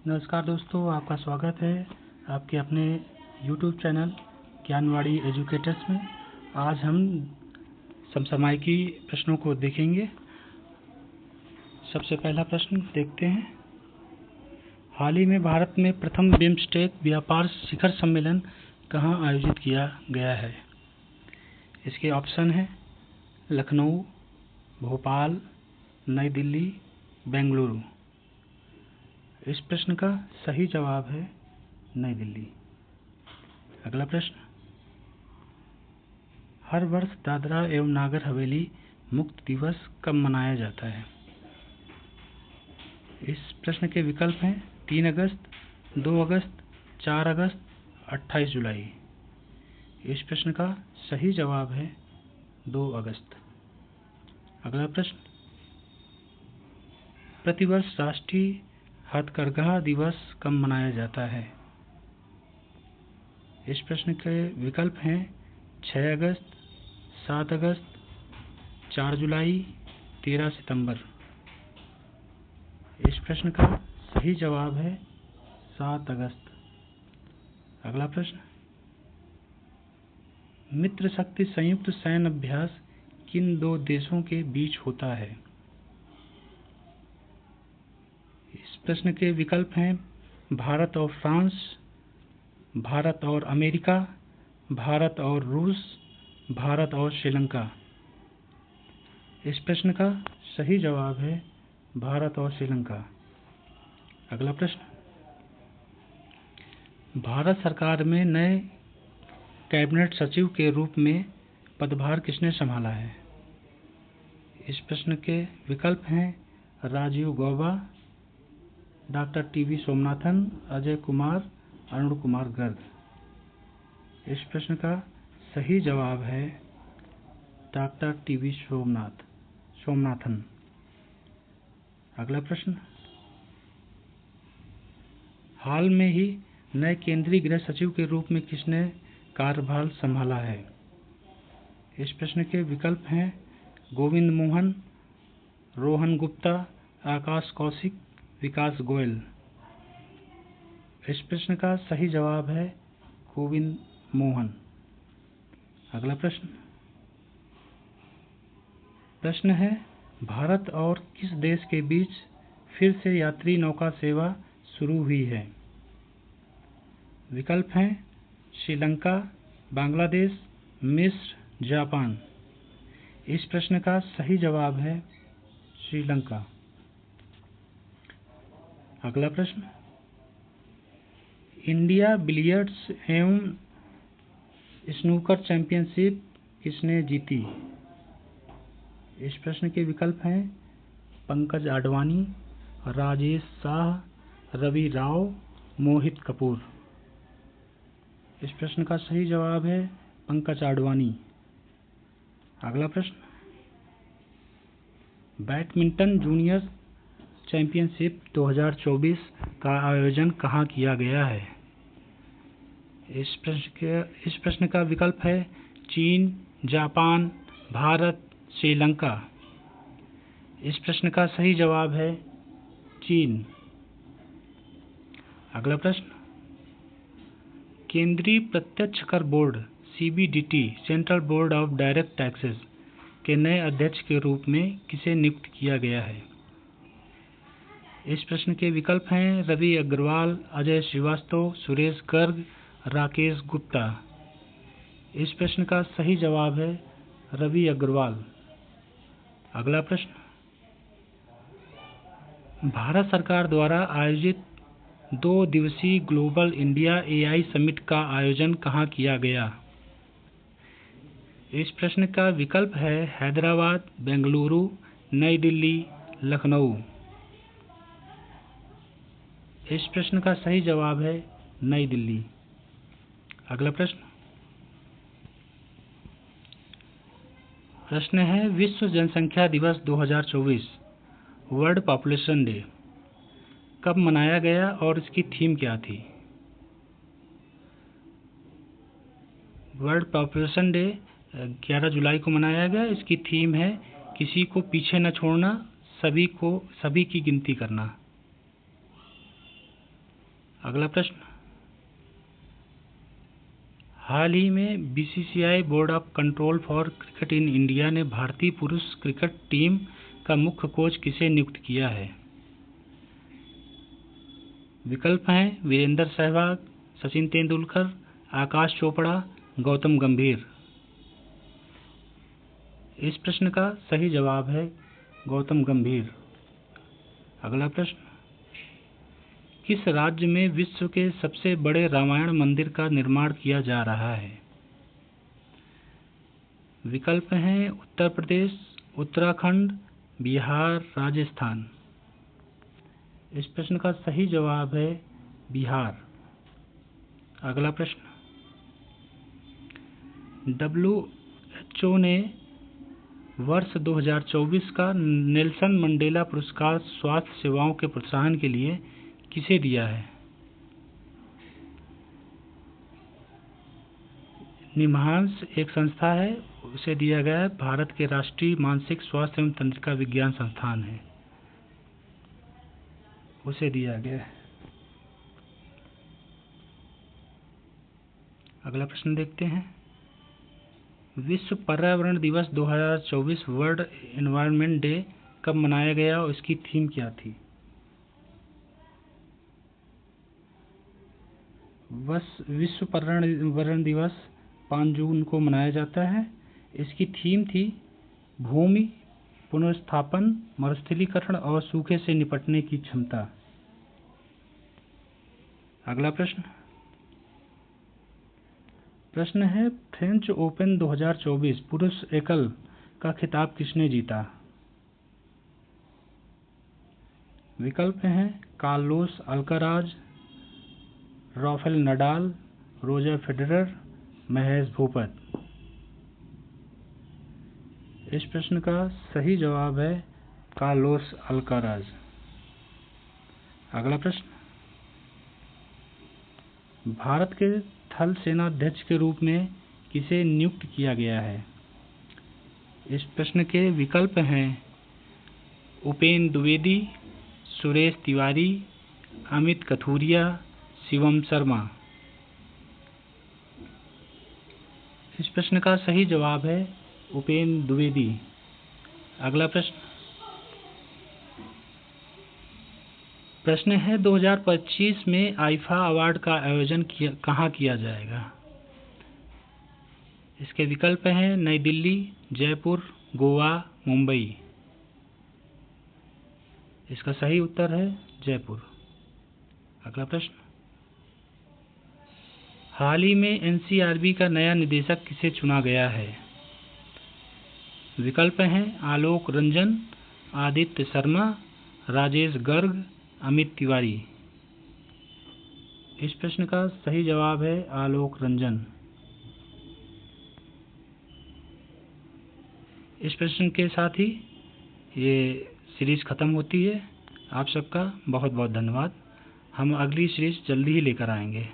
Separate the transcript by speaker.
Speaker 1: नमस्कार दोस्तों, आपका स्वागत है आपके अपने YouTube चैनल ज्ञानवाड़ी एजुकेटर्स में। आज हम समसामयिकी प्रश्नों को देखेंगे। सबसे पहला प्रश्न देखते हैं। हाल ही में भारत में प्रथम बिम्स्टेक व्यापार शिखर सम्मेलन कहाँ आयोजित किया गया है? इसके ऑप्शन हैं लखनऊ, भोपाल, नई दिल्ली, बेंगलुरु। इस प्रश्न का सही जवाब है नई दिल्ली। अगला प्रश्न, हर वर्ष दादरा एवं नागर हवेली मुक्त दिवस कब मनाया जाता है? इस प्रश्न के विकल्प हैं 3 अगस्त, 2 अगस्त, 4 अगस्त, 28 जुलाई। इस प्रश्न का सही जवाब है 2 अगस्त। अगला प्रश्न, प्रतिवर्ष राष्ट्रीय हथकरघा दिवस कब मनाया जाता है? इस प्रश्न के विकल्प हैं 6 अगस्त, 7 अगस्त, 4 जुलाई, 13 सितंबर। इस प्रश्न का सही जवाब है 7 अगस्त। अगला प्रश्न, मित्र शक्ति संयुक्त सैन्य अभ्यास किन 2 देशों के बीच होता है? इस प्रश्न के विकल्प हैं भारत और फ्रांस, भारत और अमेरिका, भारत और रूस, भारत और श्रीलंका। इस प्रश्न का सही जवाब है भारत और श्रीलंका। अगला प्रश्न, भारत सरकार में नए कैबिनेट सचिव के रूप में पदभार किसने संभाला है? इस प्रश्न के विकल्प हैं राजीव गौबा, डॉक्टर टीवी सोमनाथन, अजय कुमार, अरुण कुमार गर्ग। इस प्रश्न का सही जवाब है डॉक्टर टीवी सोमनाथन। अगला प्रश्न, हाल में ही नए केंद्रीय गृह सचिव के रूप में किसने कार्यभार संभाला है? इस प्रश्न के विकल्प हैं गोविंद मोहन, रोहन गुप्ता, आकाश कौशिक, विकास गोयल। इस प्रश्न का सही जवाब है गोविंद मोहन। अगला प्रश्न है भारत और किस देश के बीच फिर से यात्री नौका सेवा शुरू हुई है? विकल्प हैं श्रीलंका, बांग्लादेश, मिस्र, जापान। इस प्रश्न का सही जवाब है श्रीलंका। अगला प्रश्न, इंडिया बिलियर्ड्स एवं स्नूकर चैंपियनशिप किसने जीती? इस प्रश्न के विकल्प हैं पंकज आडवाणी, राजेश शाह, रवि राव, मोहित कपूर। इस प्रश्न का सही जवाब है पंकज आडवाणी। अगला प्रश्न, बैडमिंटन जूनियर चैंपियनशिप 2024 का आयोजन कहाँ किया गया है? इस प्रश्न का विकल्प है चीन, जापान, भारत, श्रीलंका। इस प्रश्न का सही जवाब है चीन। अगला प्रश्न, केंद्रीय प्रत्यक्ष कर board CBDT central board of direct taxes के नए अध्यक्ष के रूप में किसे नियुक्त किया गया है? इस प्रश्न के विकल्प हैं रवि अग्रवाल, अजय श्रीवास्तव, सुरेश गर्ग, राकेश गुप्ता। इस प्रश्न का सही जवाब है रवि अग्रवाल। अगला प्रश्न, भारत सरकार द्वारा आयोजित 2 दिवसीय ग्लोबल इंडिया AI समिट का आयोजन कहाँ किया गया? इस प्रश्न का विकल्प है हैदराबाद, बेंगलुरु, नई दिल्ली, लखनऊ। इस प्रश्न का सही जवाब है नई दिल्ली। अगला प्रश्न है विश्व जनसंख्या दिवस 2024 वर्ल्ड पॉपुलेशन डे कब मनाया गया और इसकी थीम क्या थी? वर्ल्ड पॉपुलेशन डे 11 जुलाई को मनाया गया। इसकी थीम है किसी को पीछे न छोड़ना, सभी की गिनती करना। अगला प्रश्न, हाल ही में BCCI board of control for cricket in India ने भारतीय पुरुष क्रिकेट टीम का मुख्य कोच किसे नियुक्त किया है? विकल्प हैं वीरेंद्र सहवाग, सचिन तेंदुलकर, आकाश चोपड़ा, गौतम गंभीर। इस प्रश्न का सही जवाब है गौतम गंभीर। अगला प्रश्न, किस राज्य में विश्व के सबसे बड़े रामायण मंदिर का निर्माण किया जा रहा है? विकल्प हैं उत्तर प्रदेश, उत्तराखंड, बिहार, राजस्थान। इस प्रश्न का सही जवाब है बिहार। अगला प्रश्न, WHO ने वर्ष 2024 का नेल्सन मंडेला पुरस्कार स्वास्थ्य सेवाओं के प्रोत्साहन के लिए किसे दिया है? निमहांस एक संस्था है, उसे दिया गया है। भारत के राष्ट्रीय मानसिक स्वास्थ्य एवं तंत्रिका विज्ञान संस्थान है, उसे दिया गया है। अगला प्रश्न देखते हैं, विश्व पर्यावरण दिवस 2024 वर्ल्ड एनवायरनमेंट डे कब मनाया गया और इसकी थीम क्या थी? विश्व पर्यावरण दिवस 5 जून को मनाया जाता है। इसकी थीम थी भूमि पुनर्स्थापन, मरुस्थलीकरण और सूखे से निपटने की क्षमता। अगला प्रश्न है, फ्रेंच ओपन 2024 पुरुष एकल का खिताब किसने जीता? विकल्प हैं Carlos Alcaraz, Rafael Nadal, Roger Federer, Mahesh Bhupat. इस प्रश्न का सही जवाब है कार्लोस अल्काराज। अगला प्रश्न, भारत के थल सेनाध्यक्ष के रूप में किसे नियुक्त किया गया है? इस प्रश्न के विकल्प हैं उपेंद्र द्विवेदी, सुरेश तिवारी, अमित कथुरिया, शिवम शर्मा। इस प्रश्न का सही जवाब है उपेंद्र द्विवेदी। अगला प्रश्न है 2025 में आईफा अवार्ड का आयोजन कहाँ किया जाएगा? इसके विकल्प हैं नई दिल्ली, जयपुर, गोवा, मुंबई। इसका सही उत्तर है जयपुर। अगला प्रश्न, हाल ही में एनसीआरबी का नया निदेशक किसे चुना गया है? विकल्प हैं आलोक रंजन, आदित्य शर्मा, राजेश गर्ग, अमित तिवारी। इस प्रश्न का सही जवाब है आलोक रंजन। इस प्रश्न के साथ ही ये सीरीज खत्म होती है। आप सबका बहुत बहुत धन्यवाद। हम अगली सीरीज जल्दी ही लेकर आएंगे।